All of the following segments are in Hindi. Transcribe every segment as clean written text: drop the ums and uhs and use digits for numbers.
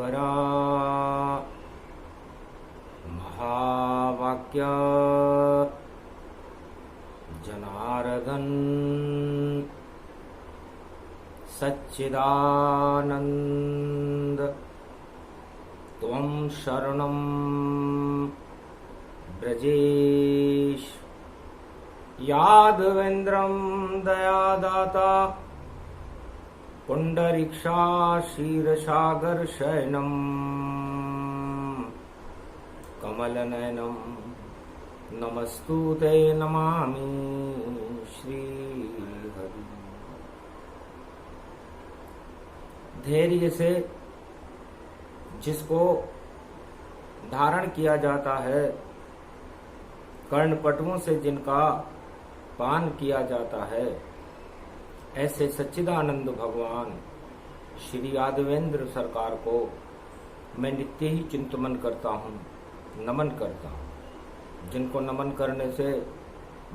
परा महावाक्य जनार्दन सच्चिदानंद त्वं शरणं ब्रजेश यादवेन्द्रं दयादाता पुंडरीक्षा क्षीरसागर शयनम कमलनयनम नमस्तुते नमामि श्रीहरि। धैर्य से जिसको धारण किया जाता है, कर्णपटुओं से जिनका पान किया जाता है, ऐसे सच्चिदानंद भगवान श्री यादवेंद्र सरकार को मैं नित्य ही चिंतन करता हूँ, नमन करता हूँ। जिनको नमन करने से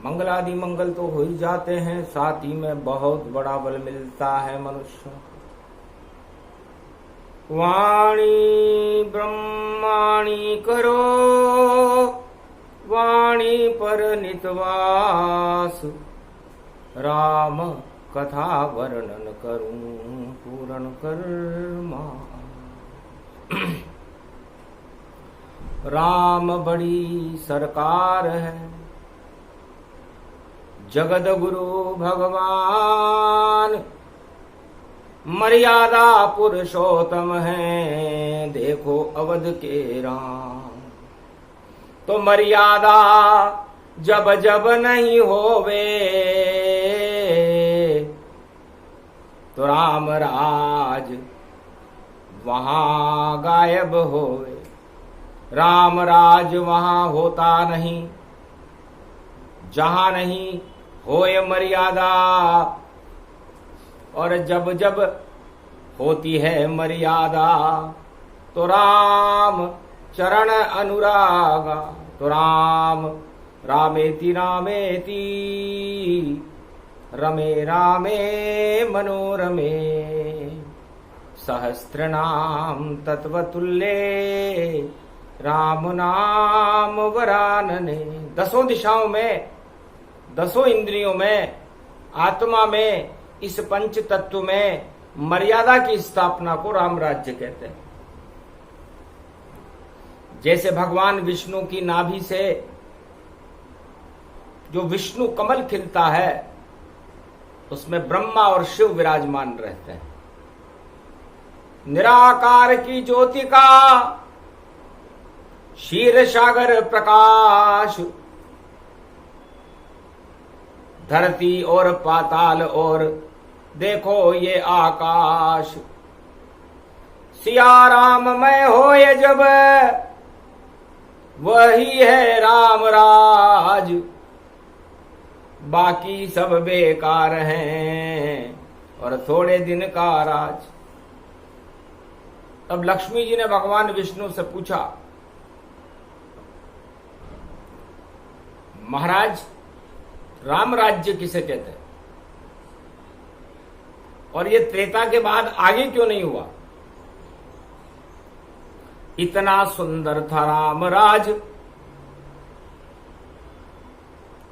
मंगलादि मंगल तो हो ही जाते हैं, साथ ही में बहुत बड़ा बल मिलता है मनुष्य। वाणी ब्रह्माणी करो वाणी पर नितवास, राम कथा वर्णन करूं पूर्ण कर्मा। राम बड़ी सरकार है, जगत गुरु भगवान, मर्यादा पुरुषोत्तम है, देखो अवध के राम। तो मर्यादा जब जब नहीं होवे, तो राम राज वहां गायब होवे। राम राज वहां होता नहीं जहां नहीं होए मर्यादा, और जब जब होती है मर्यादा तो राम चरण अनुरागा। तो राम रामेति रामेति रमे रामे मनोरमे, सहस्रनाम तत्वतुल्ये राम नाम वरानने। दसों दिशाओं में, दसों इंद्रियों में, आत्मा में, इस पंच तत्व में मर्यादा की स्थापना को राम राज्य कहते हैं। जैसे भगवान विष्णु की नाभि से जो विष्णु कमल खिलता है, उसमें ब्रह्मा और शिव विराजमान रहते हैं। निराकार की ज्योति का क्षीर सागर प्रकाश, धरती और पाताल और देखो ये आकाश। सिया राममय होए जब, वही है राम राज, बाकी सब बेकार हैं और थोड़े दिन का राज। अब लक्ष्मी जी ने भगवान विष्णु से पूछा, महाराज राम राज्य किसे कहते हैं, और ये त्रेता के बाद आगे क्यों नहीं हुआ? इतना सुंदर था राम राज,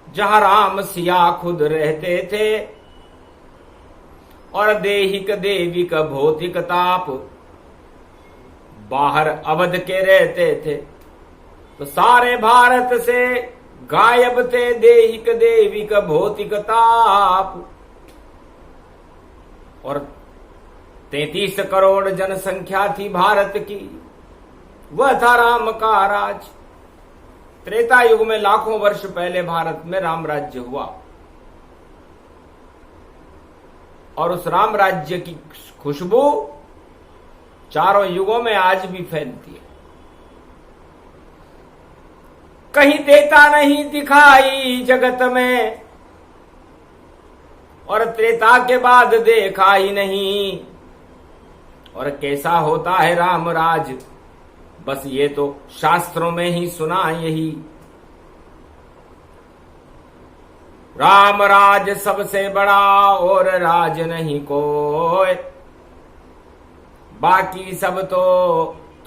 जहां राम सिया खुद रहते थे, और देहिक देविक भौतिक ताप बाहर अवध के रहते थे। तो सारे भारत से गायब थे देहिक देविक भौतिक ताप, और 33 करोड़ जनसंख्या थी भारत की, वह था राम का राज। त्रेता युग में लाखों वर्ष पहले भारत में राम राज्य हुआ, और उस राम राज्य की खुशबू चारों युगों में आज भी फैलती है। कहीं देता नहीं दिखाई जगत में, और त्रेता के बाद देखा ही नहीं। और कैसा होता है राम राज, बस ये तो शास्त्रों में ही सुना यही। राम राज सबसे बड़ा और राज नहीं कोई, बाकी सब तो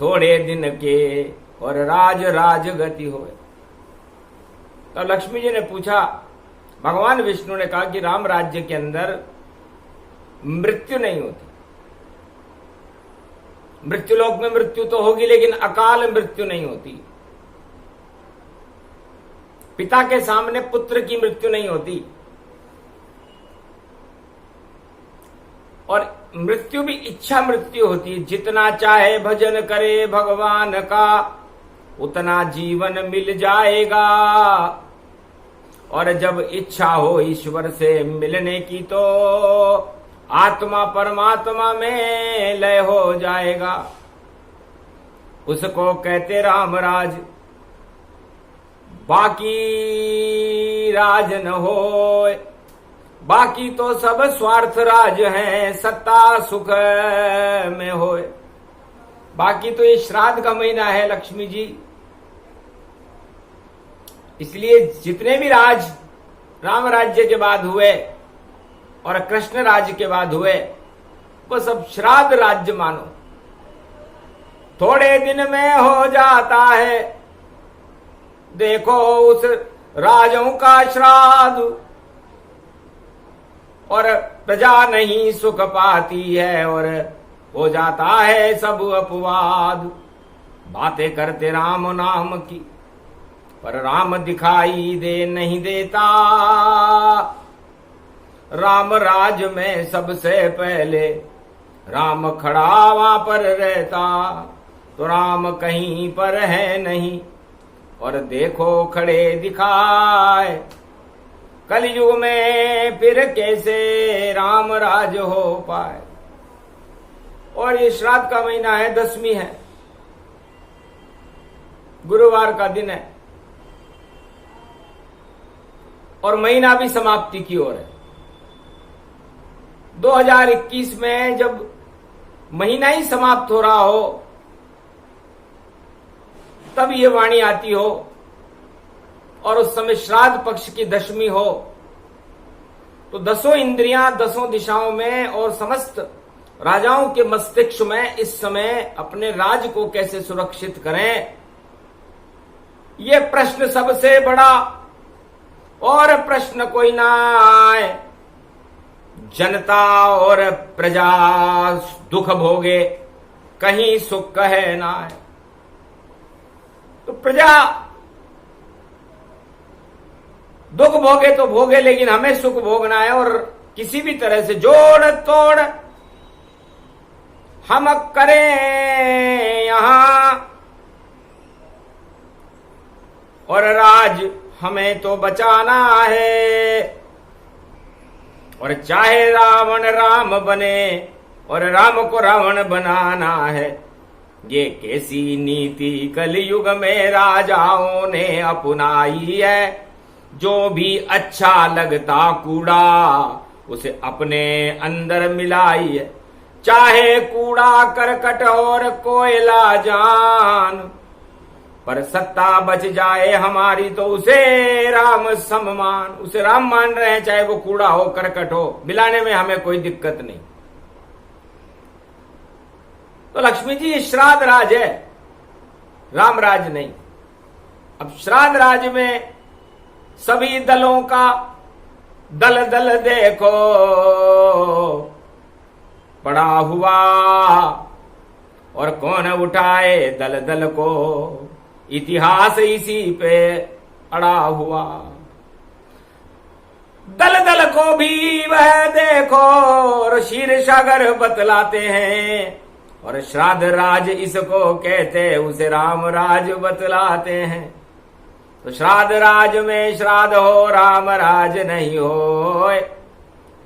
थोड़े दिन के और राज राज गति होए। तो लक्ष्मी जी ने पूछा, भगवान विष्णु ने कहा कि राम राज्य के अंदर मृत्यु नहीं होती। मृत्युलोक में मृत्यु तो होगी, लेकिन अकाल मृत्यु नहीं होती। पिता के सामने पुत्र की मृत्यु नहीं होती। और मृत्यु भी इच्छा मृत्यु होती है। जितना चाहे भजन करे भगवान का, उतना जीवन मिल जाएगा। और जब इच्छा हो ईश्वर से मिलने की, तो आत्मा परमात्मा में लय हो जाएगा। उसको कहते राम राज। बाकी राज न होए, बाकी तो सब स्वार्थ राज हैं, सत्ता सुख में होए। बाकी तो ये श्राद्ध का महीना है लक्ष्मी जी, इसलिए जितने भी राज राम राज्य के बाद हुए और कृष्ण राज्य के बाद हुए, वो सब श्राद्ध राज्य मानो। थोड़े दिन में हो जाता है, देखो उस राजों का श्राद्ध। और प्रजा नहीं सुख पाती है, और हो जाता है सब अपवाद। बातें करते राम नाम की, पर राम दिखाई दे नहीं देता। राम राज में सबसे पहले राम खड़ा वहां पर रहता, तो राम कहीं पर है नहीं, और देखो खड़े दिखाए। कलयुग में फिर कैसे राम राज हो पाए। और ये श्राद्ध का महीना है, 10वीं है, गुरुवार का दिन है, और महीना भी समाप्ति की ओर है। 2021 में जब महीना ही समाप्त हो रहा हो, तब ये वाणी आती हो, और उस समय श्राद्ध पक्ष की 10वीं हो, तो 10 इंद्रियां 10 दिशाओं में और समस्त राजाओं के मस्तिष्क में इस समय अपने राज को कैसे सुरक्षित करें, ये प्रश्न सबसे बड़ा और प्रश्न कोई ना आए। जनता और प्रजा दुख भोगे, कहीं सुख कहे ना आए। तो प्रजा दुख भोगे तो भोगे, लेकिन हमें सुख भोगना है, और किसी भी तरह से जोड़ तोड़ हम करें यहां, और राज हमें तो बचाना है। और चाहे रावण राम बने और राम को रावण बनाना है। ये कैसी नीति कलयुग में राजाओं ने अपनाई है। जो भी अच्छा लगता कूड़ा उसे अपने अंदर मिलाई है। चाहे कूड़ा करकट और कोयला जान, पर सत्ता बच जाए हमारी तो उसे राम सम्मान। उसे राम मान रहे हैं, चाहे वो कूड़ा हो करकट हो, मिलाने में हमें कोई दिक्कत नहीं। तो लक्ष्मी जी, ये श्राद्ध राज है, राम राज नहीं। अब श्राद्ध राज में सभी दलों का दल दल देखो पड़ा हुआ, और कौन उठाए दल दल को, इतिहास इसी पे अड़ा हुआ। दल दल को भी वह देखो और शीर्षागर बतलाते हैं, और श्राद्ध राज इसको कहते, उसे राम राज बतलाते हैं। तो श्राद्ध राज में श्राद्ध हो, राम राज नहीं हो।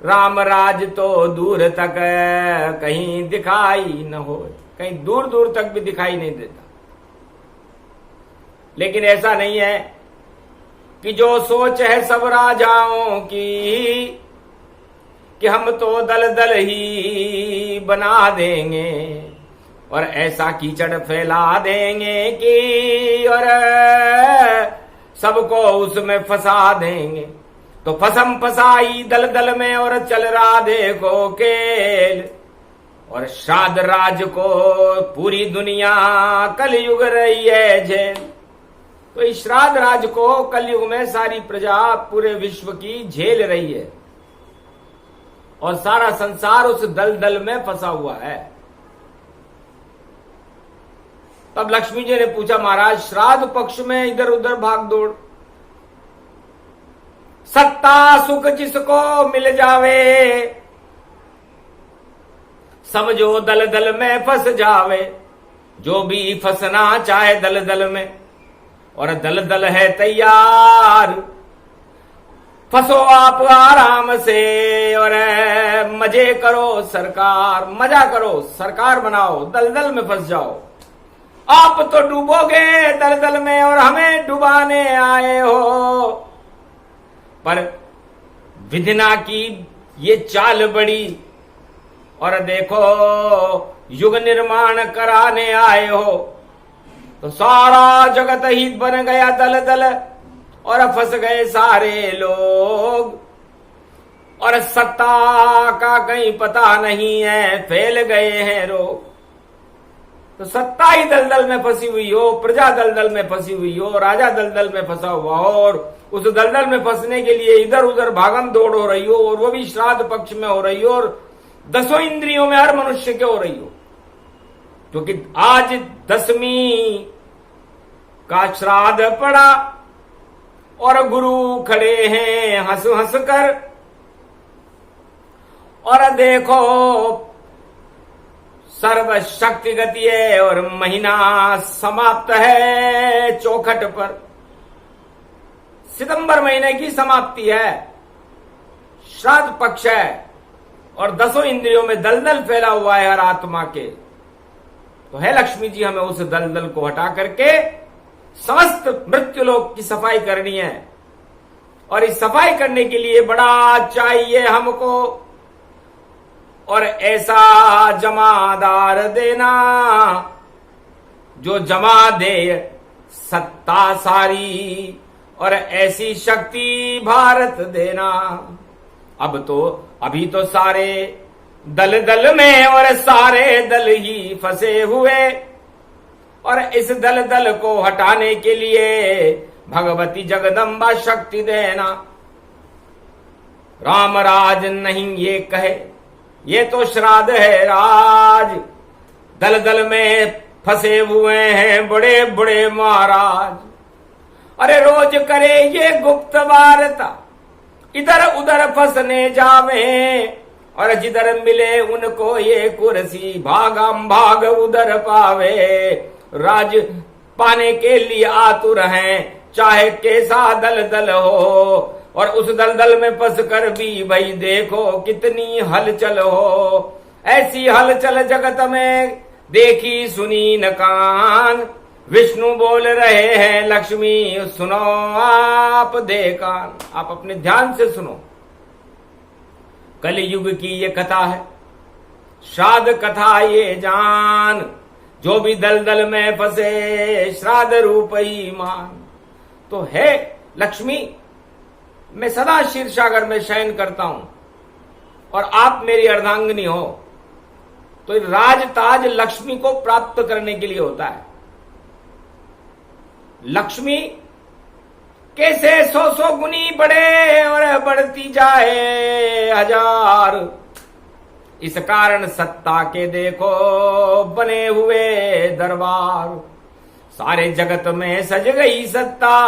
राम राज तो दूर तक कहीं दिखाई न हो, कहीं दूर दूर तक भी दिखाई नहीं देता। लेकिन ऐसा नहीं है कि जो सोच है सब राजाओं की, कि हम तो दल दल ही बना देंगे और ऐसा कीचड़ फैला देंगे कि और सबको उसमें फंसा देंगे। तो फसम फसाई दल दल में और चल रहा देखो खेल, और श्राद्ध राज को पूरी दुनिया कलयुग रही है झेल। तो इस श्राद्ध राज को कलयुग में सारी प्रजा पूरे विश्व की झेल रही है और सारा संसार उस दलदल में फंसा हुआ है। तब लक्ष्मी जी ने पूछा, महाराज श्राद्ध पक्ष में इधर उधर भाग दौड़, सत्ता सुख जिसको मिल जावे, समझो दलदल में फंस जावे। जो भी फंसना चाहे दलदल में और दलदल है तैयार, फंसो आप आराम से और मजे करो सरकार, मजा करो, सरकार बनाओ, दलदल में फंस जाओ। आप तो डूबोगे दलदल में और हमें डुबाने आए हो। पर विधिना की ये चाल बड़ी और देखो युग निर्माण कराने आए हो। तो सारा जगत ही बन गया दलदल और फंस गए सारे लोग और सत्ता का कहीं पता नहीं है, फैल गए हैं रोग। तो सत्ता ही दलदल में फंसी हुई हो, प्रजा दलदल में फंसी हुई हो, राजा दलदल में फंसा हुआ हो और उस दलदल में फंसने के लिए इधर उधर भागम दौड़ हो रही हो और वो भी श्राद्ध पक्ष में हो रही हो और 10 इंद्रियों में हर मनुष्य के हो रही हो। क्योंकि आज 10वीं का श्राद्ध पड़ा और गुरु खड़े हैं हंस हंस कर और देखो सर्व शक्ति गति है और महीना समाप्त है चौखट पर। सितंबर महीने की समाप्ति है, श्राद्ध पक्ष है और 10 इंद्रियों में दलदल फैला हुआ है हर आत्मा के। तो है लक्ष्मी जी, हमें उस दलदल को हटा करके समस्त मृत्युलोक की सफाई करनी है और इस सफाई करने के लिए बड़ा चाहिए हमको और ऐसा जमादार देना जो जमा दे सत्ता सारी और ऐसी शक्ति भारत देना। अभी तो सारे दल दल में और सारे दल ही फंसे हुए और इस दल दल को हटाने के लिए भगवती जगदम्बा शक्ति देना। राम राज नहीं ये कहे, ये तो श्राद्ध है राज। दल दल में फंसे हुए हैं बड़े बड़े महाराज। अरे रोज करे ये गुप्त वार्ता, इधर उधर फंसने जावे और जिधर मिले उनको ये कुर्सी भागम भाग उधर पावे। राज पाने के लिए आतुर हैं चाहे कैसा दल दल हो और उस दलदल में फंस कर भी भाई देखो कितनी हलचल हो। ऐसी हलचल जगत में देखी सुनी न कान। विष्णु बोल रहे हैं लक्ष्मी सुनो आप दे कान। आप अपने ध्यान से सुनो। कलयुग की ये कथा है, श्राद्ध कथा ये जान। जो भी दलदल में फंसे श्राद्ध रूप ही मान। तो है लक्ष्मी, मैं सदा क्षीर सागर में शयन करता हूं और आप मेरी अर्धांगिनी हो। तो राज ताज लक्ष्मी को प्राप्त करने के लिए होता है। लक्ष्मी कैसे 100 गुनी बढ़े और बढ़ती जाए हजार। इस कारण सत्ता के देखो बने हुए दरबार। सारे जगत में सज गई सत्ता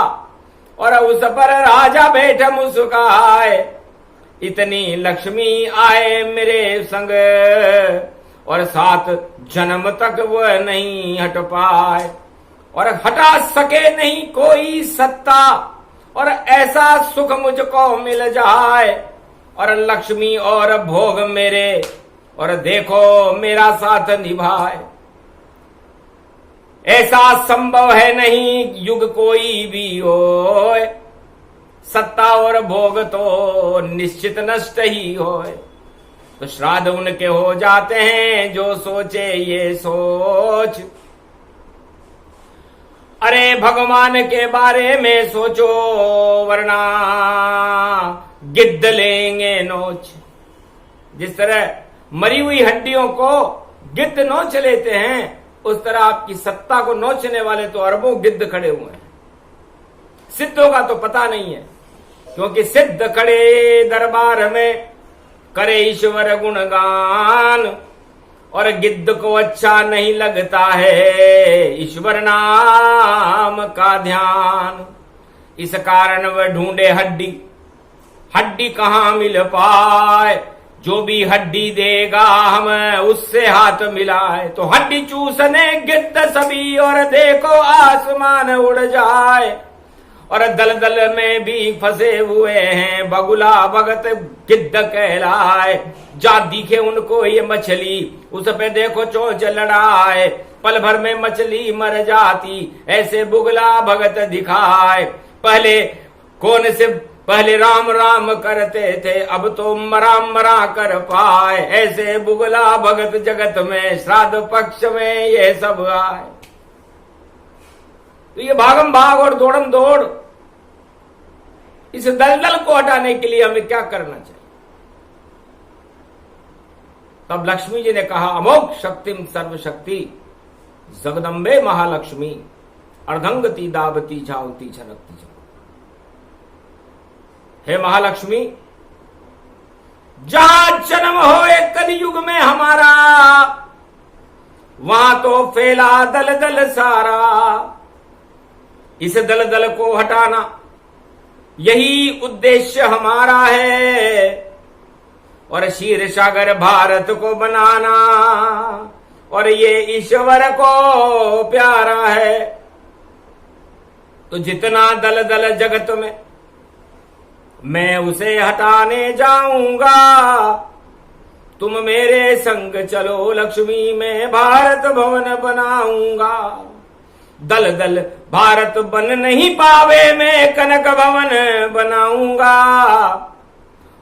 और उस पर राजा बैठ मुस्काए। इतनी लक्ष्मी आए मेरे संग और 7 जन्म तक वह नहीं हट पाए और हटा सके नहीं कोई सत्ता और ऐसा सुख मुझको मिल जाए और लक्ष्मी और भोग मेरे और देखो मेरा साथ निभाए। ऐसा संभव है नहीं युग कोई भी हो, सत्ता और भोग तो निश्चित नष्ट ही हो। तो श्राद्ध उनके हो जाते हैं जो सोचे ये सोच। अरे भगवान के बारे में सोचो वरना गिद्ध लेंगे नोच। जिस तरह मरी हुई हड्डियों को गिद्ध नोच लेते हैं, उस तरह आपकी सत्ता को नोचने वाले तो अरबों गिद्ध खड़े हुए हैं। सिद्धों का तो पता नहीं है, क्योंकि सिद्ध खड़े दरबार में करे ईश्वर गुणगान, और गिद्ध को अच्छा नहीं लगता है ईश्वर नाम का ध्यान। इस कारण वह ढूंढे हड्डी, हड्डी कहां मिल पाए, जो भी हड्डी देगा हम उससे हाथ मिलाए। तो हड्डी चूसने गिद्ध सभी, और देखो आसमान उड़ जाए। और दलदल में भी फंसे हुए हैं बगुला भगत गिद्ध कहलाए। जा दिखे उनको ये मछली, उस पे देखो चोंच लड़ाए। पल भर में मछली मर जाती, ऐसे बुगला भगत दिखाए। पहले राम राम करते थे, अब तो मरा कर पाए। ऐसे बुगला भगत जगत में, श्राद्ध पक्ष में ये सब आए। तो ये भागम भाग और दौड़म दौड़, इस दलदल को हटाने के लिए हमें क्या करना चाहिए? तब लक्ष्मी जी ने कहा, अमोघ शक्तिम सर्वशक्ति जगदम्बे महालक्ष्मी अर्धंगति दावती झावती झनकती झनक। हे महालक्ष्मी, जहां जन्म होए कलयुग में हमारा, वहां तो फैला दलदल सारा। इस दलदल को हटाना यही उद्देश्य हमारा है, और क्षीर सागर भारत को बनाना, और ये ईश्वर को प्यारा है। तो जितना दलदल जगत में, मैं उसे हटाने जाऊंगा। तुम मेरे संग चलो लक्ष्मी, मैं भारत भवन बनाऊंगा। दलदल भारत बन नहीं पावे, मैं कनक भवन बनाऊंगा।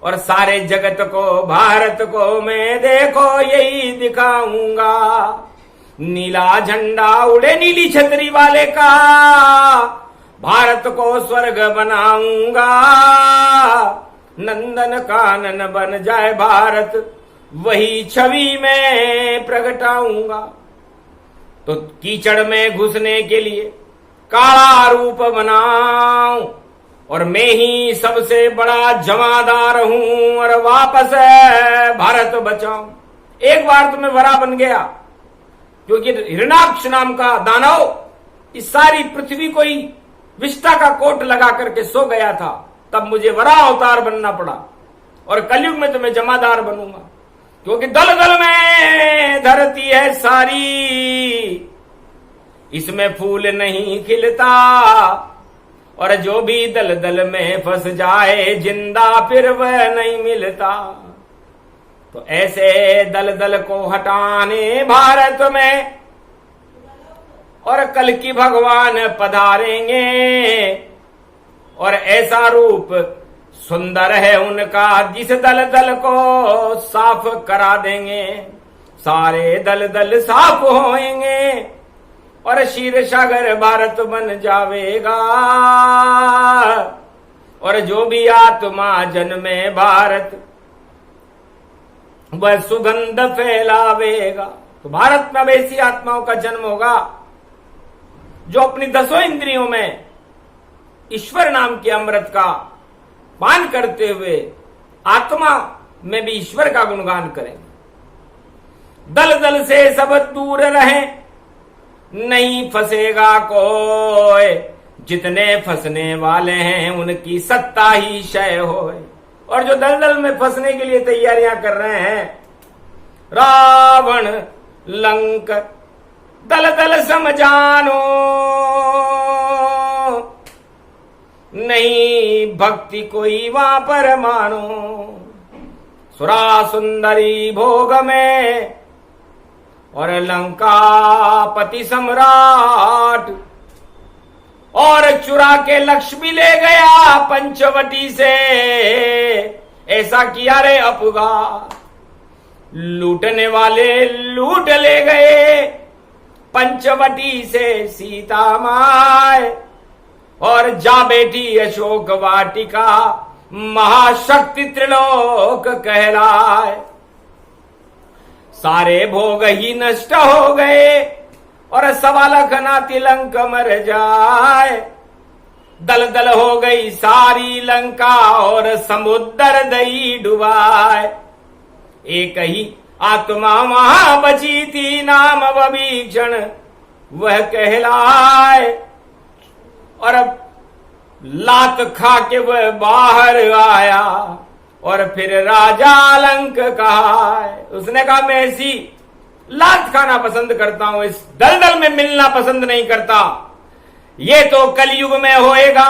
और सारे जगत को, भारत को मैं देखो यही दिखाऊंगा। नीला झंडा उड़े नीली छतरी वाले का, भारत को स्वर्ग बनाऊंगा। नंदन कानन बन जाए भारत, वही छवि में प्रगटाऊंगा। तो कीचड़ में घुसने के लिए काला रूप बनाऊं, और मैं ही सबसे बड़ा जमादार हूं, और वापस भारत बचाऊं। एक बार तो मैं वरा बन गया, क्योंकि हिरणाक्ष नाम का दानव इस सारी पृथ्वी को ही विष्टा का कोट लगा करके सो गया था। तब मुझे वरा अवतार बनना पड़ा, और कलयुग में तो मैं जमादार बनूंगा, क्योंकि दलदल में धरती है सारी, इसमें फूल नहीं खिलता। और जो भी दलदल में फंस जाए जिंदा, फिर वह नहीं मिलता। तो ऐसे दलदल को हटाने भारत में, और कल की भगवान पधारेंगे, और ऐसा रूप सुंदर है उनका, जिस दलदल को साफ करा देंगे। सारे दलदल साफ होएंगे, और क्षीर सागर भारत बन जावेगा। और जो भी आत्मा जन्मे भारत, वह सुगंध फैलावेगा। तो भारत में अब ऐसी आत्माओं का जन्म होगा जो अपनी 10 इंद्रियों में ईश्वर नाम के अमृत का पान करते हुए आत्मा में भी ईश्वर का गुणगान करेंगे। दलदल से सब दूर रहें, नहीं फंसेगा कोई। जितने फंसने वाले हैं उनकी सत्ता ही क्षय होए। और जो दलदल में फंसने के लिए तैयारियां कर रहे हैं, रावण लंक दलदल समझानो, नहीं भक्ति कोई वहां पर मानो। सुरा सुंदरी भोग में, और लंका पति सम्राट, और चुरा के लक्ष्मी ले गया पंचवटी से। ऐसा किया रे अपघात, लूटने वाले लूट ले गए पंचवटी से सीता माए। और जा बेटी अशोक वाटिका, महाशक्ति त्रिलोक कहलाए। सारे भोग ही नष्ट हो गए और सवा लाख नाती लंक मर जाए। दल दल हो गई सारी लंका और समुद्र दई डुबाए। एक ही आत्मा वहां बची थी, नाम विभीषण वह कहलाए। और अब लात खा के वह बाहर आया और फिर राजा लंक कहा। उसने कहा मैं ऐसी लात खाना पसंद करता हूं, इस दलदल में मिलना पसंद नहीं करता। ये तो कलयुग में होएगा,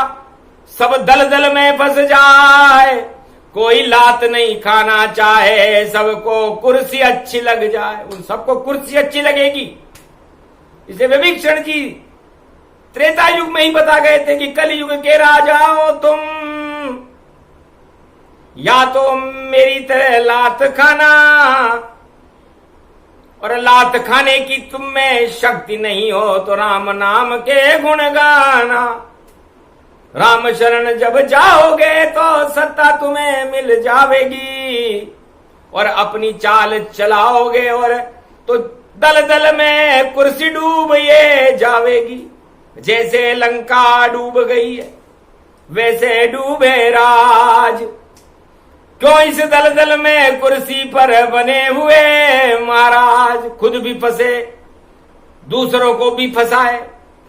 सब दलदल में फंस जाए। कोई लात नहीं खाना चाहे, सबको कुर्सी अच्छी लग जाए। उन सबको कुर्सी अच्छी लगेगी। इसे विभीषण जी त्रेता युग में ही बता गए थे कि कलयुग के राजा हो तुम, या तो मेरी तरह लात खाना, और लात खाने की तुम में शक्ति नहीं हो तो राम नाम के गुण गाना। राम शरण जब जाओगे तो सत्ता तुम्हें मिल जावेगी, और अपनी चाल चलाओगे और तो दल दल में कुर्सी डूब ये जावेगी। जैसे लंका डूब गई है वैसे डूबे राज। क्यों इस दलदल में कुर्सी पर बने हुए महाराज, खुद भी फंसे दूसरों को भी फंसाए।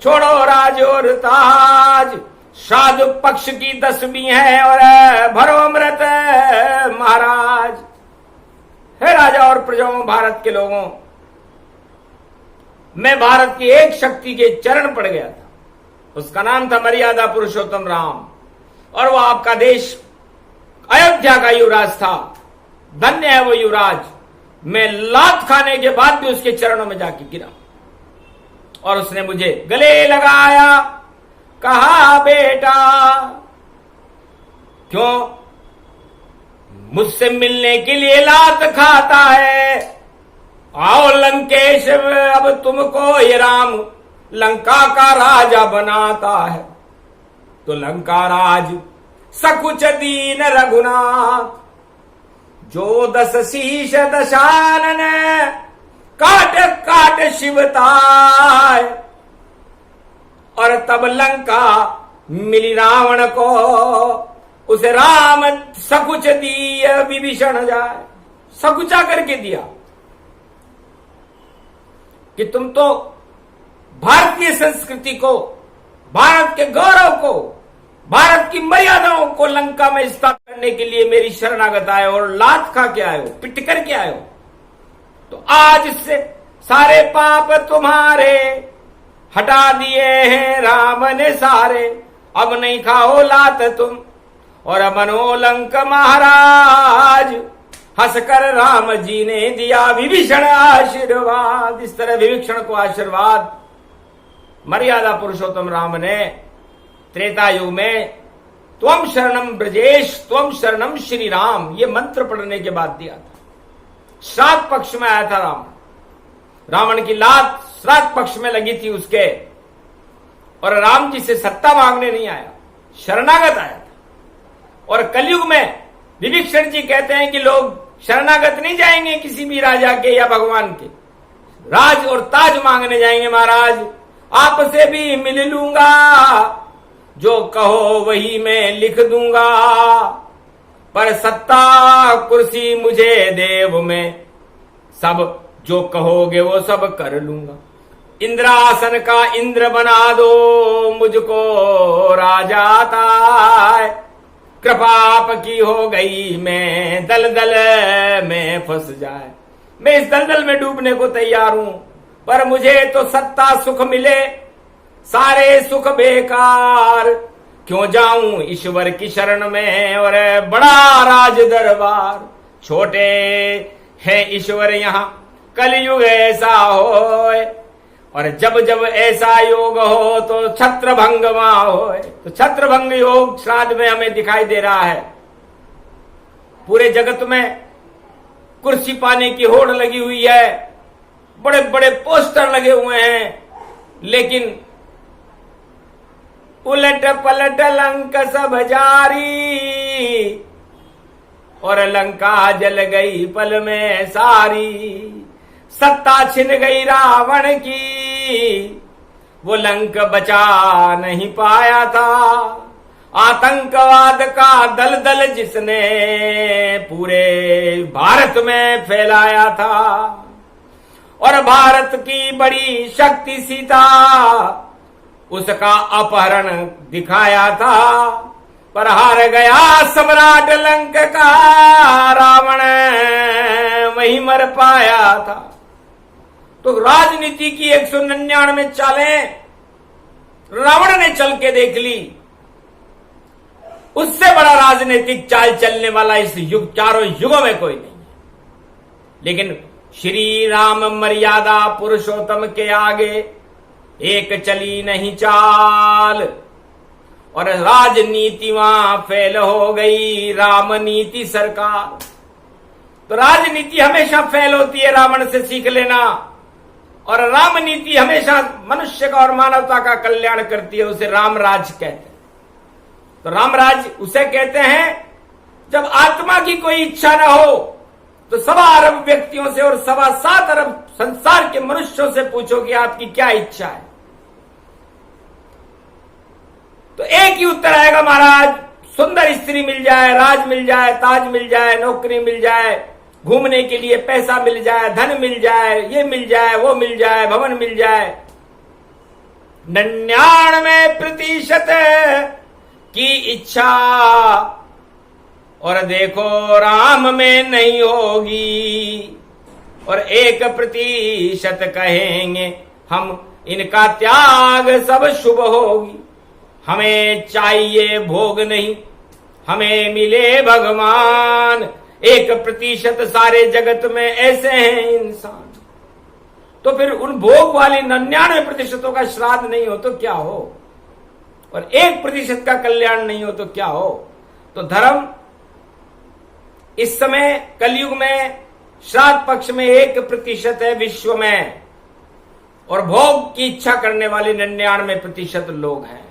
छोड़ो राज और ताज, श्राद्ध पक्ष की 10वीं है और भरो अमृत महाराज। हे राजा और प्रजाओं, भारत के लोगों, मैं भारत की एक शक्ति के चरण पड़ गया था। उसका नाम था मर्यादा पुरुषोत्तम राम, और वो आपका देश अयोध्या का युवराज था। धन्य है वो युवराज। मैं लात खाने के बाद भी उसके चरणों में जाके गिरा और उसने मुझे गले लगाया, कहा बेटा क्यों मुझसे मिलने के लिए लात खाता है? आओ लंकेश, अब तुमको ये राम लंका का राजा बनाता है। तो लंका राज सकुच दीन रघुनाथ, जो 10 शीश दशानन काट काट शिवताय। और तब लंका मिली रावण को, उसे राम सकुच दिया विभीषण जाए। सकुचा करके दिया कि तुम तो भारतीय संस्कृति को, भारत के गौरव को, भारत की मर्यादाओं को लंका में स्थापित करने के लिए मेरी शरणागत आए और लात खा के आए हो, पिट करके आए हो। तो आज से सारे पाप तुम्हारे हटा दिए हैं राम ने सारे। अब नहीं खाओ लात तुम और बनो लंक महाराज। हंसकर राम जी ने दिया विभीषण आशीर्वाद। इस तरह विभीषण को आशीर्वाद मर्यादा पुरुषोत्तम राम ने त्रेता युग में त्वम शरणम ब्रजेश त्वम शरणम श्री राम, ये मंत्र पढ़ने के बाद दिया था। श्राद्ध पक्ष में आया था रावण की लात श्राद्ध पक्ष में लगी थी उसके, और राम जी से सत्ता मांगने नहीं आया, शरणागत आया था। और कलयुग में विभीषण जी कहते हैं कि लोग शरणागत नहीं जाएंगे किसी भी राजा के या भगवान के, राज और ताज मांगने जाएंगे। महाराज आपसे भी मिल लूंगा, जो कहो वही मैं लिख दूंगा, पर सत्ता कुर्सी मुझे देव में, सब जो कहोगे वो सब कर लूंगा। इंद्रासन का इंद्र बना दो, मुझको राजा आता। कृपा आपकी हो गई, मैं दलदल में फंस जाए। मैं इस दलदल में डूबने को तैयार हूं, पर मुझे तो सत्ता सुख मिले, सारे सुख बेकार। क्यों जाऊं ईश्वर की शरण में और बड़ा राज दरबार। छोटे है ईश्वर यहाँ कलयुग ऐसा होए, और जब जब ऐसा योग हो तो छत्र भंग वहां होए। तो छत्र भंग योग श्राद्ध में हमें दिखाई दे रहा है। पूरे जगत में कुर्सी पाने की होड़ लगी हुई है, बड़े बड़े पोस्टर लगे हुए हैं, लेकिन उलट पलट लंक सब जारी, और लंका जल गई पल में सारी। सत्ता छिन गई रावण की, वो लंक बचा नहीं पाया था। आतंकवाद का दलदल जिसने पूरे भारत में फैलाया था, और भारत की बड़ी शक्ति सीता उसका अपहरण दिखाया था। पर हार गया सम्राट लंक का, रावण वहीं मर पाया था। तो राजनीति की 199 चालें रावण ने चल के देख ली। उससे बड़ा राजनीतिक चाल चलने वाला इस युग, चारों युगों में कोई नहीं है। लेकिन श्री राम मर्यादा पुरुषोत्तम के आगे एक चली नहीं चाल, और राजनीति वहां फेल हो गई। राम नीति सरकार। तो राजनीति हमेशा फेल होती है, रावण से सीख लेना। और राम नीति हमेशा मनुष्य का और मानवता का कल्याण करती है, उसे रामराज कहते हैं। तो रामराज उसे कहते हैं जब आत्मा की कोई इच्छा न हो, तो 1.25 अरब व्यक्तियों से और 7.25 अरब संसार के मनुष्यों से पूछो कि आपकी क्या इच्छा है, तो एक ही उत्तर आएगा, महाराज सुंदर स्त्री मिल जाए, राज मिल जाए, ताज मिल जाए, नौकरी मिल जाए, घूमने के लिए पैसा मिल जाए, धन मिल जाए, ये मिल जाए, वो मिल जाए, भवन मिल जाए। 99% की इच्छा और देखो राम में नहीं होगी, और 1% कहेंगे हम इनका त्याग सब शुभ होगी। हमें चाहिए भोग नहीं, हमें मिले भगवान। 1% सारे जगत में ऐसे हैं इंसान। तो फिर उन भोग वाली 99% का श्राद्ध नहीं हो तो क्या हो, और 1% का कल्याण नहीं हो तो क्या हो। तो धर्म इस समय कलयुग में श्राद्ध पक्ष में 1% है विश्व में, और भोग की इच्छा करने वाले 99% लोग हैं।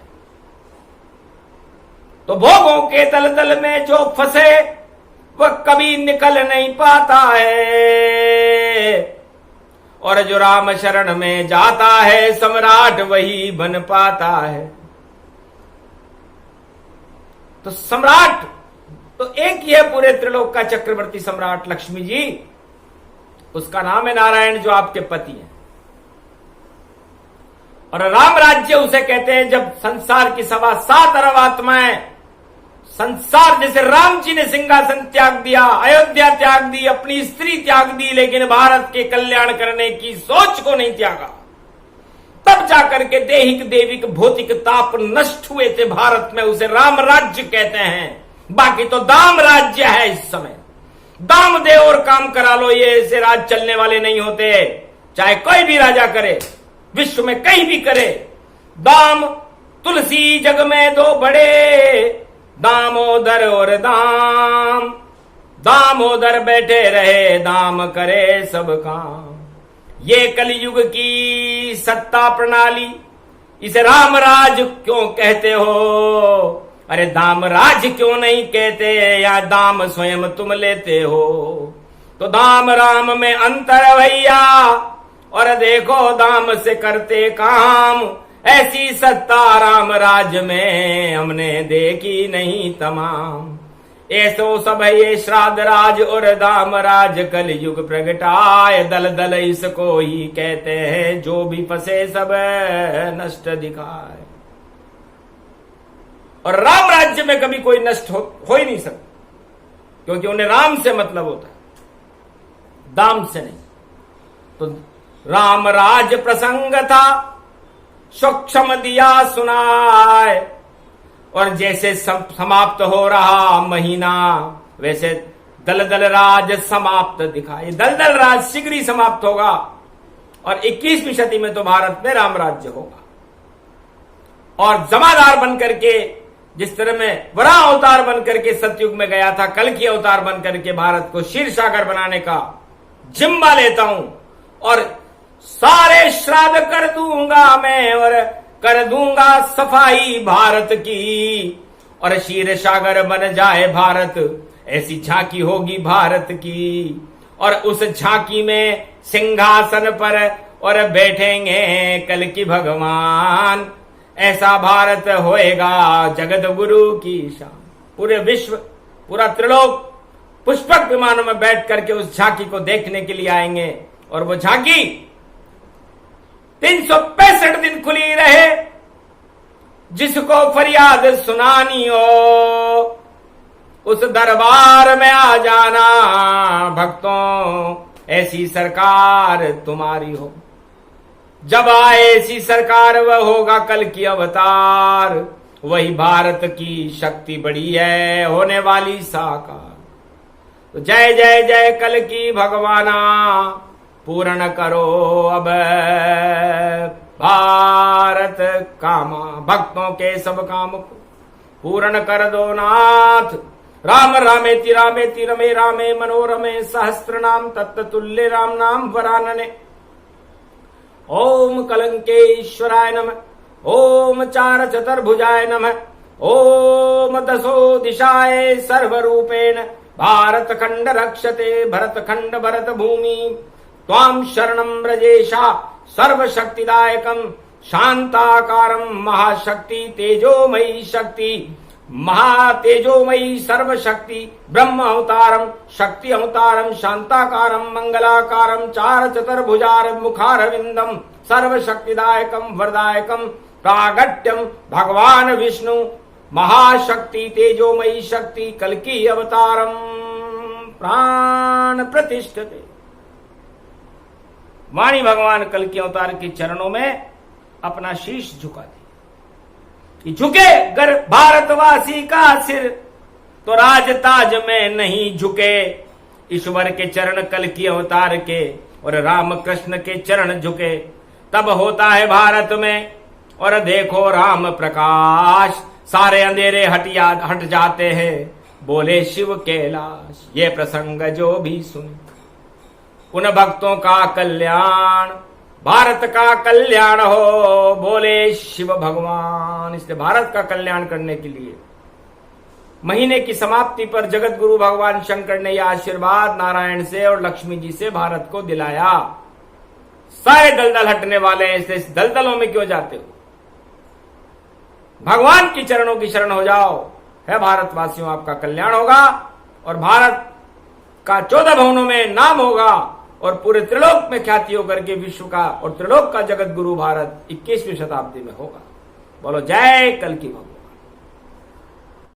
तो भोगों के दलदल में जो फंसे वह कभी निकल नहीं पाता है, और जो राम शरण में जाता है सम्राट वही बन पाता है। तो सम्राट तो एक ही है पूरे त्रिलोक का चक्रवर्ती सम्राट लक्ष्मी जी, उसका नाम है नारायण, जो आपके पति हैं। और राम राज्य उसे कहते हैं जब संसार की 7.25 अरब आत्माएं संसार, जैसे राम जी ने सिंहासन त्याग दिया, अयोध्या त्याग दी, अपनी स्त्री त्याग दी, लेकिन भारत के कल्याण करने की सोच को नहीं त्यागा, तब जाकर के दैहिक देविक भौतिक ताप नष्ट हुए थे भारत में। उसे राम राज्य कहते हैं। बाकी तो दाम राज्य है इस समय। दाम दे और काम करा लो, ये ऐसे राज चलने वाले नहीं होते। चाहे कोई भी राजा करे, विश्व में कहीं भी करे, दाम तुलसी जग में 2 बड़े, दामोदर और दाम। दामोदर बैठे रहे, दाम करे सब काम। ये कलयुग की सत्ता प्रणाली, इसे रामराज क्यों कहते हो? अरे दामराज क्यों नहीं कहते, या दाम स्वयं तुम लेते हो? तो दाम राम में अंतर भैया, और देखो दाम से करते काम। ऐसी सत्ता राम राज में हमने देखी नहीं तमाम। ऐसो सब ये श्राद्ध राज और दाम राज कलयुग प्रगटाए। दल दल इसको ही कहते हैं, जो भी फंसे सब नष्ट दिखाए। और राम राज्य में कभी कोई नष्ट हो ही नहीं सकता, क्योंकि उन्हें राम से मतलब होता है, दाम से नहीं। तो राम राज प्रसंग था, सूक्ष्म दिया सुनाए। और जैसे समाप्त हो रहा महीना, वैसे दलदल राज समाप्त दिखाई। दलदल राज शीघ्र ही समाप्त होगा, और 21वीं सदी में तो भारत में राम राज्य होगा। और जमादार बनकर के, जिस तरह में वराह अवतार बनकर के सतयुग में गया था, कल की अवतार बनकर के भारत को क्षीर सागर बनाने का जिम्मा लेता हूं, और सारे श्राद्ध कर दूंगा मैं, और कर दूंगा सफाई भारत की। और क्षीर सागर बन जाए भारत, ऐसी झांकी होगी भारत की। और उस झांकी में सिंहासन पर और बैठेंगे कल की भगवान। ऐसा भारत होएगा जगत गुरु की शान। पूरे विश्व, पूरा त्रिलोक पुष्पक विमानों में बैठ करके उस झांकी को देखने के लिए आएंगे। और वो झांकी 365 दिन खुली रहे। जिसको फरियाद सुनानी हो उस दरबार में आ जाना भक्तों, ऐसी सरकार तुम्हारी हो। जब आए ऐसी सरकार वह होगा कल की अवतार। वही भारत की शक्ति बड़ी है होने वाली साकार। तो जय जय जय कल की भगवाना, पूर्ण करो अब भारत कामा। भक्तों के सब काम को पूर्ण कर दो नाथ। राम रामेति रामेति रमे रामे मनोरमे सहस्त्र नाम तत्तुल्य राम नाम वरानने। ओम कलंकेश्वराय नमः। ओम चार चतुर्भुजाय नमः। ओम दशो दिशाए सर्वरूपेण भारत खंड रक्षते भरत खंड भरत भूमि। त्वां शरणं व्रजेशा सर्वशक्तिदायकं शांताकारं महाशक्ति तेजोमयी शक्ति महातेजोमयी सर्वशक्ति ब्रह्म अवतारम शक्ति अवतारम शांताकारम मंगलाकारम चार चतुर्भुजार मुखारविंदम सर्वशक्तिदायकम वरदायकम प्रागट्यम भगवान विष्णु महाशक्ति तेजोमयी शक्ति कल्कि अवतारम प्राण प्रतिष्ठते। वाणी भगवान कल्कि अवतार के चरणों में अपना शीश झुका दे कि झुके अगर भारतवासी का सिर तो राजताज में नहीं झुके। ईश्वर के चरण कल्कि अवतार के और राम कृष्ण के चरण झुके तब होता है भारत में। और देखो राम प्रकाश सारे अंधेरे हट जाते हैं बोले शिव कैलाश। ये प्रसंग जो भी सुने उन भक्तों का कल्याण भारत का कल्याण हो बोले शिव भगवान। इसलिए भारत का कल्याण करने के लिए महीने की समाप्ति पर जगत गुरु भगवान शंकर ने यह आशीर्वाद नारायण से और लक्ष्मी जी से भारत को दिलाया। सारे दलदल हटने वाले हैं, इसलिए इस दलदलों में क्यों जाते हो? भगवान की चरणों की शरण हो जाओ। है भारतवासियों, आपका कल्याण होगा और भारत का 14 भवनों में नाम होगा और पूरे त्रिलोक में ख्याति होकर के विश्व का और त्रिलोक का जगत गुरु भारत 21वीं शताब्दी में होगा। बोलो जय कल्कि भगवान।